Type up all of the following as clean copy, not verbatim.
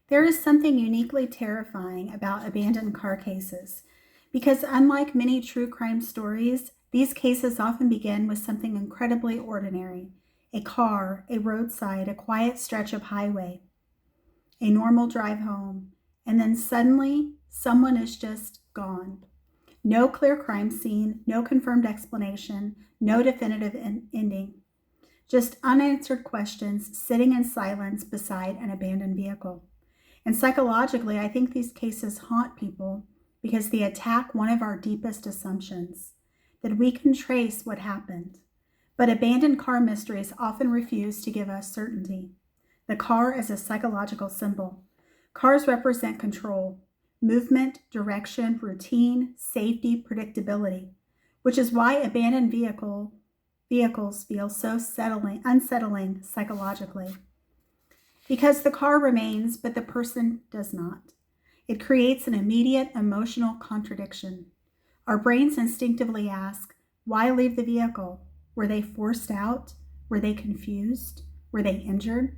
There is something uniquely terrifying about abandoned car cases because, unlike many true crime stories, these cases often begin with something incredibly ordinary: a car, a roadside, a quiet stretch of highway, a normal drive home, and then suddenly someone is just gone. No clear crime scene, no confirmed explanation, no definitive ending. Just unanswered questions sitting in silence beside an abandoned vehicle. And psychologically, I think these cases haunt people because they attack one of our deepest assumptions, that we can trace what happened. But abandoned car mysteries often refuse to give us certainty. The car is a psychological symbol. Cars represent control, movement, direction, routine, safety, predictability, which is why abandoned vehicles feel so unsettling psychologically. Because the car remains, but the person does not. It creates an immediate emotional contradiction. Our brains instinctively ask, why leave the vehicle? Were they forced out? Were they confused? Were they injured?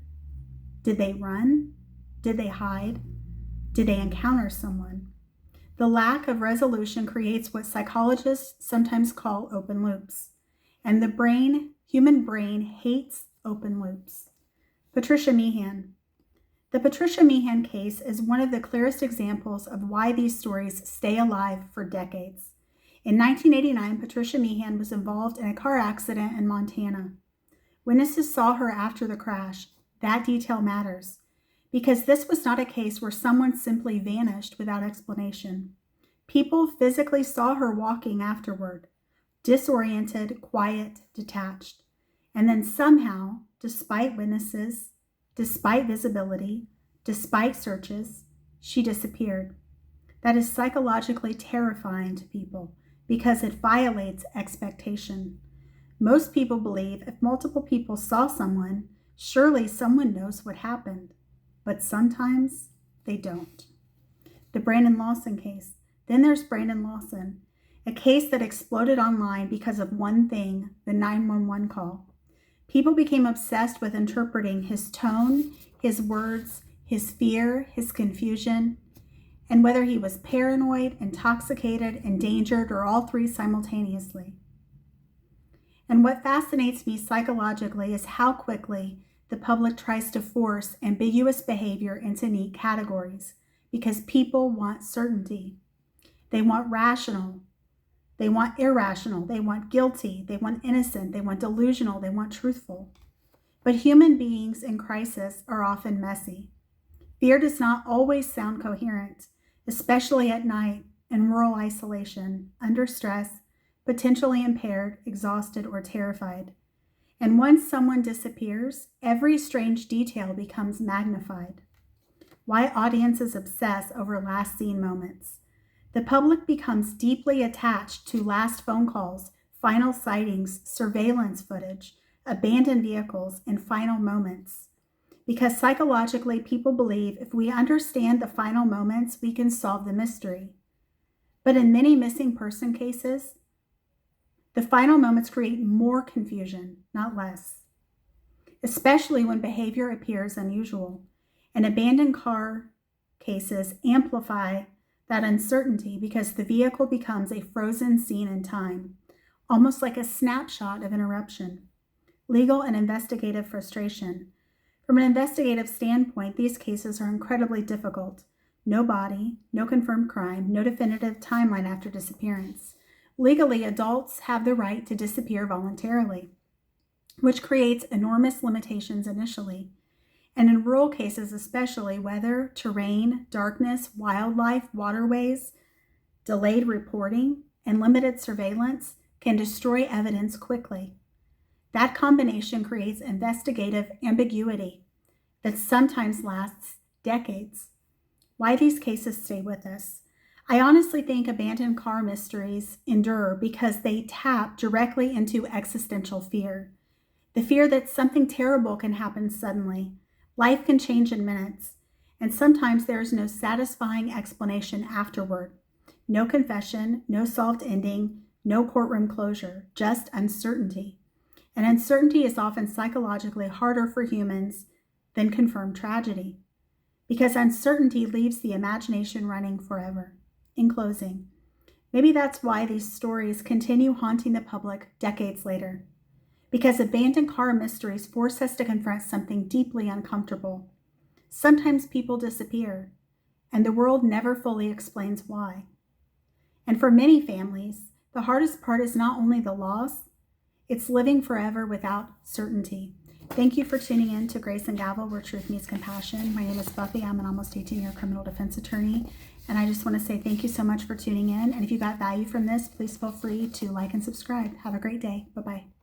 Did they run? Did they hide? Did they encounter someone? The lack of resolution creates what psychologists sometimes call open loops. And the human brain hates open loops. Patricia Meehan. The Patricia Meehan case is one of the clearest examples of why these stories stay alive for decades. In 1989, Patricia Meehan was involved in a car accident in Montana. Witnesses saw her after the crash. That detail matters, because this was not a case where someone simply vanished without explanation. People physically saw her walking afterward, disoriented, quiet, detached. And then somehow, despite witnesses, despite visibility, despite searches, she disappeared. That is psychologically terrifying to people because it violates expectation. Most people believe if multiple people saw someone, surely someone knows what happened. But sometimes they don't. The Brandon Lawson case. Then there's Brandon Lawson, a case that exploded online because of one thing: the 911 call. People became obsessed with interpreting his tone, his words, his fear, his confusion, and whether he was paranoid, intoxicated, endangered, or all three simultaneously. And what fascinates me psychologically is how quickly the public tries to force ambiguous behavior into neat categories because people want certainty. They want rational. They want irrational, they want guilty, they want innocent, they want delusional, they want truthful. But human beings in crisis are often messy. Fear does not always sound coherent, especially at night, in rural isolation, under stress, potentially impaired, exhausted, or terrified. And once someone disappears, every strange detail becomes magnified. Why audiences obsess over last seen moments. The public becomes deeply attached to last phone calls, final sightings, surveillance footage, abandoned vehicles, and final moments. Because psychologically, people believe if we understand the final moments, we can solve the mystery. But in many missing person cases, the final moments create more confusion, not less, especially when behavior appears unusual. And abandoned car cases amplify that uncertainty because the vehicle becomes a frozen scene in time, almost like a snapshot of interruption. Legal and investigative frustration. From an investigative standpoint, these cases are incredibly difficult. No body, no confirmed crime, no definitive timeline after disappearance. Legally, adults have the right to disappear voluntarily, which creates enormous limitations initially. And in rural cases especially, weather, terrain, darkness, wildlife, waterways, delayed reporting, and limited surveillance can destroy evidence quickly. That combination creates investigative ambiguity that sometimes lasts decades. Why these cases stay with us? I honestly think abandoned car mysteries endure because they tap directly into existential fear. The fear that something terrible can happen suddenly. Life can change in minutes, and sometimes there is no satisfying explanation afterward. No confession, no solved ending, no courtroom closure, just uncertainty. And uncertainty is often psychologically harder for humans than confirmed tragedy. because uncertainty leaves the imagination running forever. In closing, maybe that's why these stories continue haunting the public decades later, because abandoned car mysteries force us to confront something deeply uncomfortable. Sometimes people disappear, and the world never fully explains why. And for many families, the hardest part is not only the loss, it's living forever without certainty. Thank you for tuning in to Grace and Gavel, where truth meets compassion. My name is Buffy. I'm an almost 18-year criminal defense attorney. And I just want to say thank you so much for tuning in. And if you got value from this, please feel free to like and subscribe. Have a great day. Bye-bye.